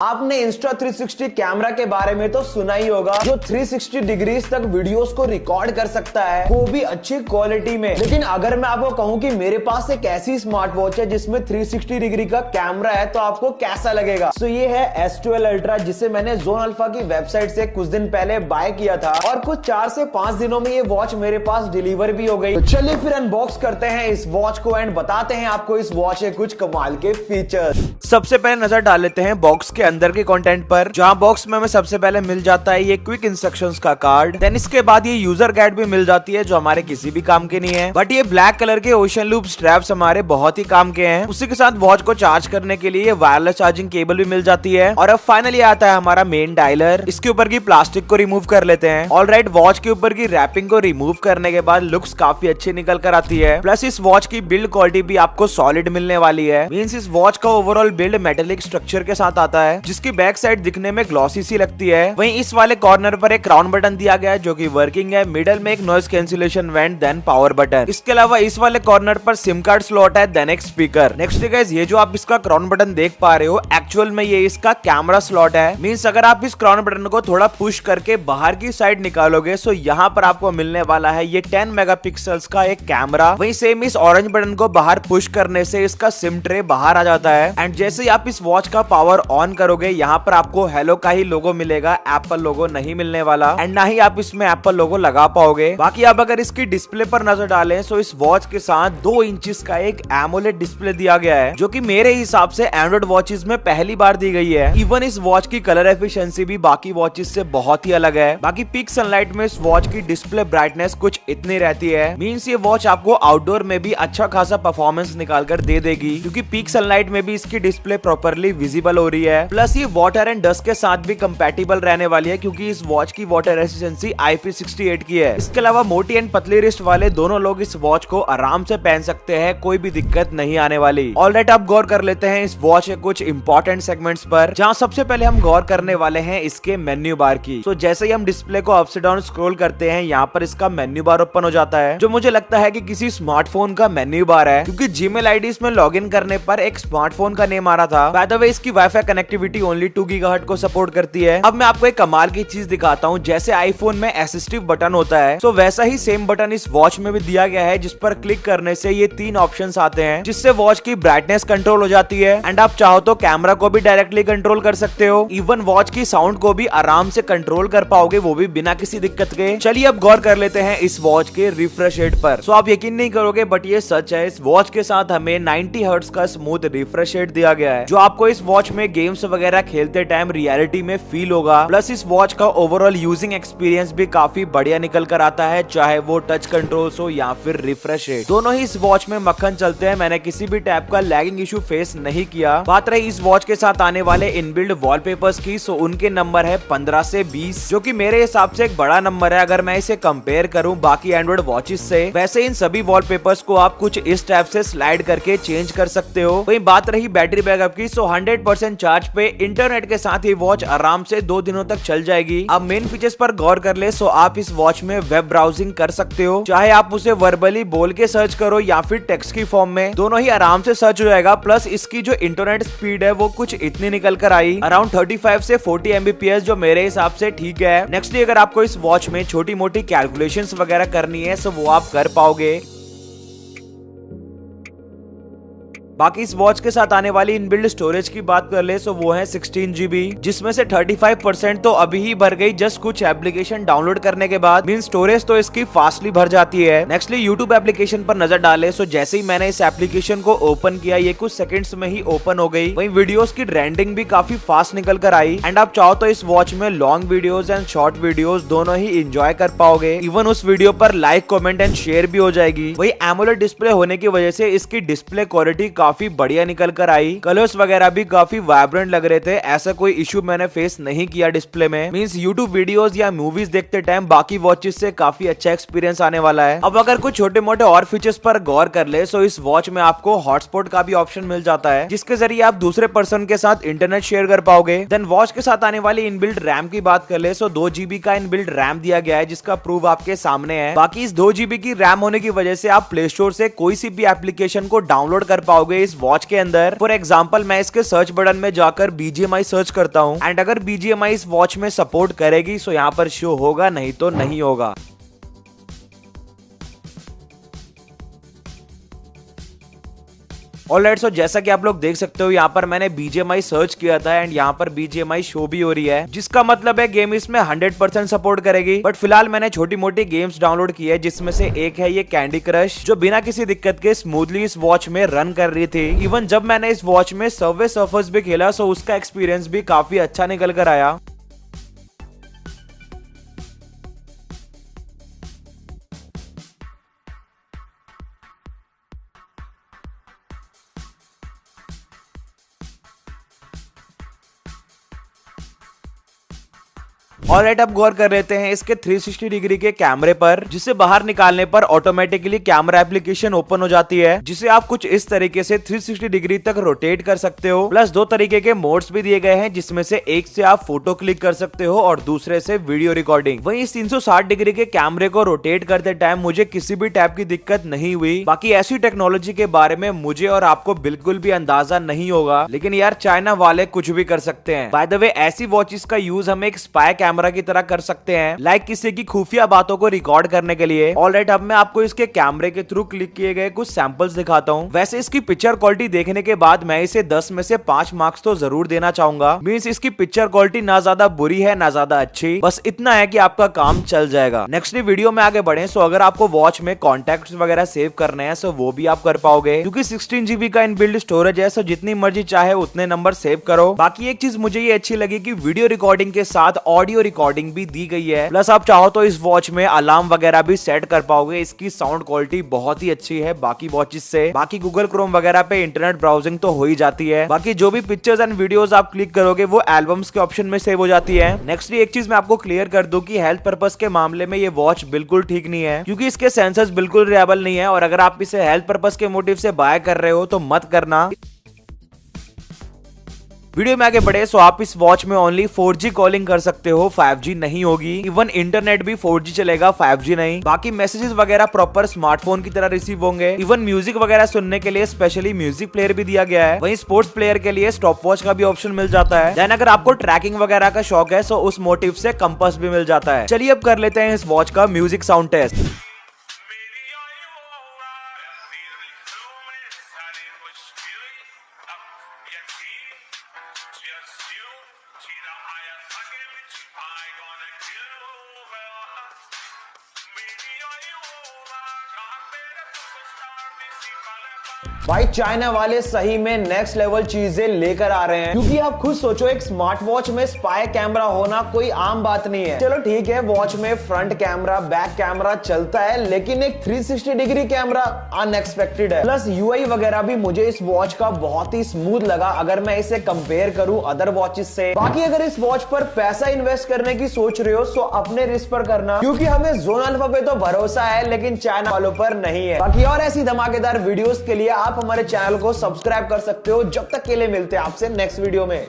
आपने Insta 360 camera के बारे में तो सुना ही होगा, जो 360 डिग्रीज तक वीडियोस को रिकॉर्ड कर सकता है, वो भी अच्छी क्वालिटी में। लेकिन अगर मैं आपको कहूं कि मेरे पास एक ऐसी स्मार्ट वॉच है जिसमें 360 डिग्री का कैमरा है, तो आपको कैसा लगेगा? तो ये है S12 अल्ट्रा, जिसे मैंने जोन अल्फा की वेबसाइट से कुछ दिन पहले बाय किया था और कुछ 4 से 5 दिनों में ये वॉच मेरे पास डिलीवर भी हो गई। तो चलिए फिर अनबॉक्स करते हैं इस वॉच को एंड बताते हैं आपको इस वॉच के कुछ कमाल के फीचर्स। सबसे पहले नजर डाल लेते हैं बॉक्स के अंदर के कंटेंट पर, जहां बॉक्स में हमें सबसे पहले मिल जाता है ये क्विक इंस्ट्रक्शंस का कार्ड। देन इसके बाद ये यूजर गाइड भी मिल जाती है, जो हमारे किसी भी काम की नहीं है, बट ये ब्लैक कलर के ओशन लूप स्ट्रैप्स हमारे बहुत ही काम के हैं। उसी के साथ वॉच को चार्ज करने के लिए वायरलेस चार्जिंग केबल भी मिल जाती है। और अब फाइनली आता है हमारा मेन डायलर। इसके ऊपर की प्लास्टिक को रिमूव कर लेते हैं। ऑलराइट, वॉच के ऊपर की रैपिंग को रिमूव करने के बाद लुक्स काफी अच्छी निकल कर आती है। प्लस इस वॉच की बिल्ड क्वालिटी भी आपको सॉलिड मिलने वाली है। मींस इस वॉच का ओवरऑल बिल्ड मेटेलिक स्ट्रक्चर के साथ आता है, जिसकी बैक साइड दिखने में ग्लॉसी सी लगती है। वहीं इस वाले कॉर्नर पर एक क्राउन बटन दिया गया है, जो कि वर्किंग है। मिडल में एक noise cancellation vent, then power button. इसके अलावा इस वाले कॉर्नर पर सिम कार्ड स्लॉट है, देन एक स्पीकर। नेक्स्ट गाइस, ये जो आप इसका क्राउन बटन देख पा रहे हो, एक्चुअल में ये इसका कैमरा स्लॉट है। मींस अगर आप इस क्राउन बटन को थोड़ा पुश करके बाहर की साइड निकालोगे, सो यहाँ पर आपको मिलने वाला है ये 10 मेगापिक्सल्स का एक कैमरा। वहीं सेम इस ऑरेंज बटन को बाहर पुश करने से इसका सिम ट्रे बाहर आ जाता है। एंड जैसे ही आप इस वॉच का पावर ऑन करोगे, यहाँ पर आपको हेलो का ही लोगो मिलेगा, एप्पल लोगो नहीं मिलने वाला। एंड ना ही आप इसमें एप्पल लोगो लगा पाओगे। बाकी आप अगर इसकी डिस्प्ले पर नजर डालें, तो इस वॉच के साथ 2 इंचेस का एक एमोलेड डिस्प्ले दिया गया है, जो कि मेरे हिसाब से एंड्रॉइड वॉचेस में पहली बार दी गई है। इवन इस वॉच की कलर एफिशिएंसी भी बाकी वॉचेस से बहुत ही अलग है। बाकी पीक सनलाइट में इस वॉच की डिस्प्ले ब्राइटनेस कुछ इतनी रहती है। मींस ये वॉच आपको आउटडोर में भी अच्छा खासा परफॉर्मेंस निकाल कर दे देगी, क्योंकि पीक सनलाइट में भी इसकी डिस्प्ले प्रॉपर्ली विजिबल हो रही है। प्लस ये वाटर एंड डस्ट के साथ भी कंपैटिबल रहने वाली है, क्योंकि इस वॉच की वाटर रेजिस्टेंसी IP68 की है। इसके अलावा मोटी एंड पतली रिस्ट वाले दोनों लोग इस वॉच को आराम से पहन सकते हैं, कोई भी दिक्कत नहीं आने वाली। ऑलराइट, अब गौर कर लेते हैं इस वॉच के कुछ इंपॉर्टेंट सेगमेंट्स पर, जहां सबसे पहले हम गौर करने वाले हैं इसके मेन्यू बार की। तो जैसे ही हम डिस्प्ले को अप से डाउन स्क्रॉल करते हैं, यहाँ पर इसका मेन्यू बार ओपन हो जाता है, जो मुझे लगता है कि किसी स्मार्टफोन का मेन्यू बार है, क्योंकि जीमेल आईडी में लॉग इन करने पर एक स्मार्टफोन का नेम आ रहा था। बाय द वे, इसकी वाईफाई कनेक्टिविटी ओनली 2 गीगाहर्ट्ज को सपोर्ट करती है। अब मैं आपको एक कमाल की चीज दिखाता हूँ। जैसे आईफोन में असिस्टिव बटन होता है, तो वैसा ही सेम बटन इस वॉच में भी दिया गया है, जिस पर क्लिक करने से ये 3 ऑप्शंस आते हैं, जिससे वॉच की ब्राइटनेस कंट्रोल हो जाती है। एंड आप चाहो तो कैमरा को भी डायरेक्टली कंट्रोल कर सकते हो। इवन वॉच की साउंड को भी आराम से कंट्रोल कर पाओगे, वो भी बिना किसी दिक्कत के। चलिए अब गौर कर लेते हैं इस वॉच के रिफ्रेश रेट पर। सो आप यकीन नहीं करोगे, बट ये सच है। इस वॉच के साथ हमें 90 हर्ट्ज का स्मूथ रिफ्रेश रेट दिया गया है, जो आपको इस वॉच में गेम्स वगैरह खेलते टाइम रियलिटी में फील होगा। प्लस इस वॉच का ओवरऑल यूजिंग एक्सपीरियंस भी काफी बढ़िया निकल कर आता है, चाहे वो टच कंट्रोल्स हो या फिर रिफ्रेश रेट। दोनों ही इस वॉच में मक्खन चलते हैं। मैंने किसी भी टाइप का लैगिंग इशू फेस नहीं किया। बात रही इस वॉच के साथ आने वाले इनबिल्ड वॉलपेपर्स की, सो उनके नंबर है 15 से 20, जो कि मेरे हिसाब से एक बड़ा नंबर है अगर मैं इसे कंपेयर करूं बाकी एंड्रॉइड वॉचेस से। वैसे इन सभी वॉलपेपर्स को आप कुछ इस टाइप से स्लाइड करके चेंज कर सकते हो। वहीं बात रही बैटरी बैकअप की, सो 100% चार्ज पे इंटरनेट के साथ ये वॉच आराम से 2 दिनों तक चल जाएगी। अब मेन फीचर्स पर गौर कर ले, सो आप इस वॉच में वेब ब्राउजिंग कर सकते हो, चाहे आप उसे वर्बली बोल के सर्च करो या फिर टेक्स्ट की फॉर्म में, दोनों ही आराम से सर्च हो जाएगा। प्लस इसकी जो इंटरनेट स्पीड है वो कुछ इतनी निकल कर आई, अराउंड 35 से 40 MBPS, जो मेरे हिसाब से ठीक है। नेक्स्टली, अगर आपको इस वॉच में छोटी मोटी कैलकुलेशंस वगैरह करनी है, सो वो आप कर पाओगे। बाकी इस वॉच के साथ आने वाली इनबिल्ड स्टोरेज की बात कर ले, सो वो है 16 GB, जिसमें से 35% तो अभी ही भर गई जस्ट कुछ एप्लीकेशन डाउनलोड करने के बाद। मीन स्टोरेज तो इसकी फास्टली भर जाती है। नेक्स्टली, यूट्यूब एप्लीकेशन पर नजर डाले, सो जैसे ही मैंने इस एप्लीकेशन को ओपन किया, ये कुछ सेकंड्स में ही ओपन हो गई। वहीं वीडियोस की रेंडरिंग भी काफी फास्ट निकल कर आई। एंड आप चाहो तो इस वॉच में long videos and short videos दोनों ही एंजॉय कर पाओगे। इवन उस वीडियो पर लाइक, कमेंट एंड शेयर भी हो जाएगी। वही एमोलेड डिस्प्ले होने की वजह से इसकी डिस्प्ले क्वालिटी काफी बढ़िया निकल कर आई। कलर्स वगैरह भी काफी वाइब्रेंट लग रहे थे। ऐसा कोई इश्यू मैंने फेस नहीं किया डिस्प्ले में। मींस यूट्यूब वीडियोस या मूवीज देखते टाइम बाकी वॉचेस से काफी अच्छा एक्सपीरियंस आने वाला है। अब अगर कुछ छोटे मोटे और फीचर्स पर गौर कर ले, सो इस वॉच में आपको हॉटस्पॉट का भी ऑप्शन मिल जाता है, जिसके जरिए आप दूसरे पर्सन के साथ इंटरनेट शेयर कर पाओगे। देन वॉच के साथ आने वाली इनबिल्ड रैम की बात कर ले, सो 2 GB का इनबिल्ड रैम दिया गया है, जिसका प्रूफ आपके सामने है। बाकी इस 2 GB की रैम होने की वजह से आप प्ले स्टोर से कोई सी भी एप्लीकेशन को डाउनलोड कर पाओगे होंगे इस वॉच के अंदर। फॉर एग्जाम्पल मैं इसके सर्च बटन में जाकर BGMI सर्च करता हूँ एंड अगर BGMI इस वॉच में सपोर्ट करेगी तो यहाँ पर शो होगा, नहीं तो नहीं होगा। ऑलराइट, सो जैसा कि आप लोग देख सकते हो यहाँ पर मैंने BGMI सर्च किया था एंड यहाँ पर BGMI शो भी हो रही है, जिसका मतलब है गेम इसमें 100% सपोर्ट करेगी। बट फिलहाल मैंने छोटी मोटी गेम्स डाउनलोड की है, जिसमें से एक है ये कैंडी क्रश, जो बिना किसी दिक्कत के स्मूथली इस वॉच में रन कर रही थी। इवन जब मैंने इस वॉच में सबवे सर्फर्स भी खेला सो उसका एक्सपीरियंस भी काफी अच्छा निकल कर आया। ऑलराइट, अब गौर कर लेते हैं इसके 360 डिग्री के कैमरे पर, जिसे बाहर निकालने पर ऑटोमेटिकली कैमरा एप्लीकेशन ओपन हो जाती है, जिसे आप कुछ इस तरीके से 360 डिग्री तक रोटेट कर सकते हो। प्लस 2 तरीके के मोड्स भी दिए गए हैं, जिसमें से एक से आप फोटो क्लिक कर सकते हो और दूसरे से वीडियो रिकॉर्डिंग। वहीं इस 360 डिग्री के कैमरे को रोटेट करते टाइम मुझे किसी भी टाइप की दिक्कत नहीं हुई। बाकी ऐसी टेक्नोलॉजी के बारे में मुझे और आपको बिल्कुल भी अंदाजा नहीं होगा, लेकिन यार चाइना वाले कुछ भी कर सकते हैं। बाय द वे, ऐसी वॉचेस का यूज हम एक स्पाई कैमरा की तरह कर सकते हैं, लाइक किसी की खुफिया बातों को रिकॉर्ड करने के लिए। ऑलराइट, अब मैं आपको इसके कैमरे के थ्रू क्लिक किए गए कुछ सैंपल्स दिखाता हूं। वैसे इसकी पिक्चर क्वालिटी देखने के बाद मैं इसे 10 में से 5 मार्क्स तो जरूर देना चाहूंगा। मींस इसकी पिक्चर क्वालिटी ना ज्यादा बुरी है ना ज्यादा अच्छी, बस इतना है कि आपका काम चल जाएगा। नेक्स्ट वीडियो में आगे बढ़े, सो अगर आपको वॉच में कॉन्टैक्ट्स वगैरह सेव करने हैं सो वो भी आप कर पाओगे, क्योंकि 16 GB का इनबिल्ट स्टोरेज है, सो जितनी मर्जी चाहे उतने नंबर सेव करो। बाकी एक चीज मुझे ये अच्छी लगी कि वीडियो रिकॉर्डिंग के साथ ऑडियो रिकॉर्डिंग भी दी गई है। प्लस आप चाहो तो इस वॉच में अलार्म वगैरह भी सेट कर पाओगे। इसकी साउंड क्वालिटी बहुत ही अच्छी है बाकी वॉचेस से। बाकी गूगल क्रोम वगैरह पे इंटरनेट ब्राउजिंग तो हो ही जाती है। बाकी जो भी पिक्चर्स एंड वीडियोस आप क्लिक करोगे वो एल्बम्स के ऑप्शन में सेव हो जाती है। नेक्स्ट एक चीज मैं आपको क्लियर कर दूं कि हेल्थ पर्पस के मामले में ये वॉच बिल्कुल ठीक नहीं है, क्योंकि इसके सेंसर्स बिल्कुल रिलायबल नहीं है, और अगर आप इसे हेल्थ पर्पस के मोटिव से बाय कर रहे हो तो मत करना। वीडियो में आगे बढ़े, सो आप इस वॉच में ओनली 4G कॉलिंग कर सकते हो, 5G नहीं होगी। इवन इंटरनेट भी 4G चलेगा, 5G नहीं। बाकी मैसेजेस वगैरह प्रॉपर स्मार्टफोन की तरह रिसीव होंगे। इवन म्यूजिक वगैरह सुनने के लिए स्पेशली म्यूजिक प्लेयर भी दिया गया है। वहीं स्पोर्ट्स प्लेयर के लिए स्टॉप वॉच का भी ऑप्शन मिल जाता है। देन अगर आपको ट्रैकिंग वगैरह का शौक है सो उस मोटिव से कंपास भी मिल जाता है। चलिए अब कर लेते हैं इस वॉच का म्यूजिक साउंड टेस्ट। भाई चाइना वाले सही में नेक्स्ट लेवल चीजें लेकर आ रहे हैं, क्योंकि आप खुद सोचो एक स्मार्ट वॉच में स्पाई कैमरा होना कोई आम बात नहीं है। चलो ठीक है, वॉच में फ्रंट कैमरा बैक कैमरा चलता है, लेकिन एक 360 डिग्री कैमरा अनएक्सपेक्टेड है। प्लस यूआई वगैरह भी मुझे इस वॉच का बहुत ही स्मूथ लगा, अगर मैं इसे कंपेयर करूं अदर वॉचेस से। बाकी अगर इस वॉच पर पैसा इन्वेस्ट करने की सोच रहे हो तो अपने रिस्क पर करना, क्योंकि हमें जोन अल्फा पे तो भरोसा है लेकिन चाइना वालों पर नहीं है। बाकी और ऐसी धमाकेदार वीडियोस के लिए आप हमारे चैनल को सब्सक्राइब कर सकते हो। जब तक के लिए मिलते हैं आपसे नेक्स्ट वीडियो में।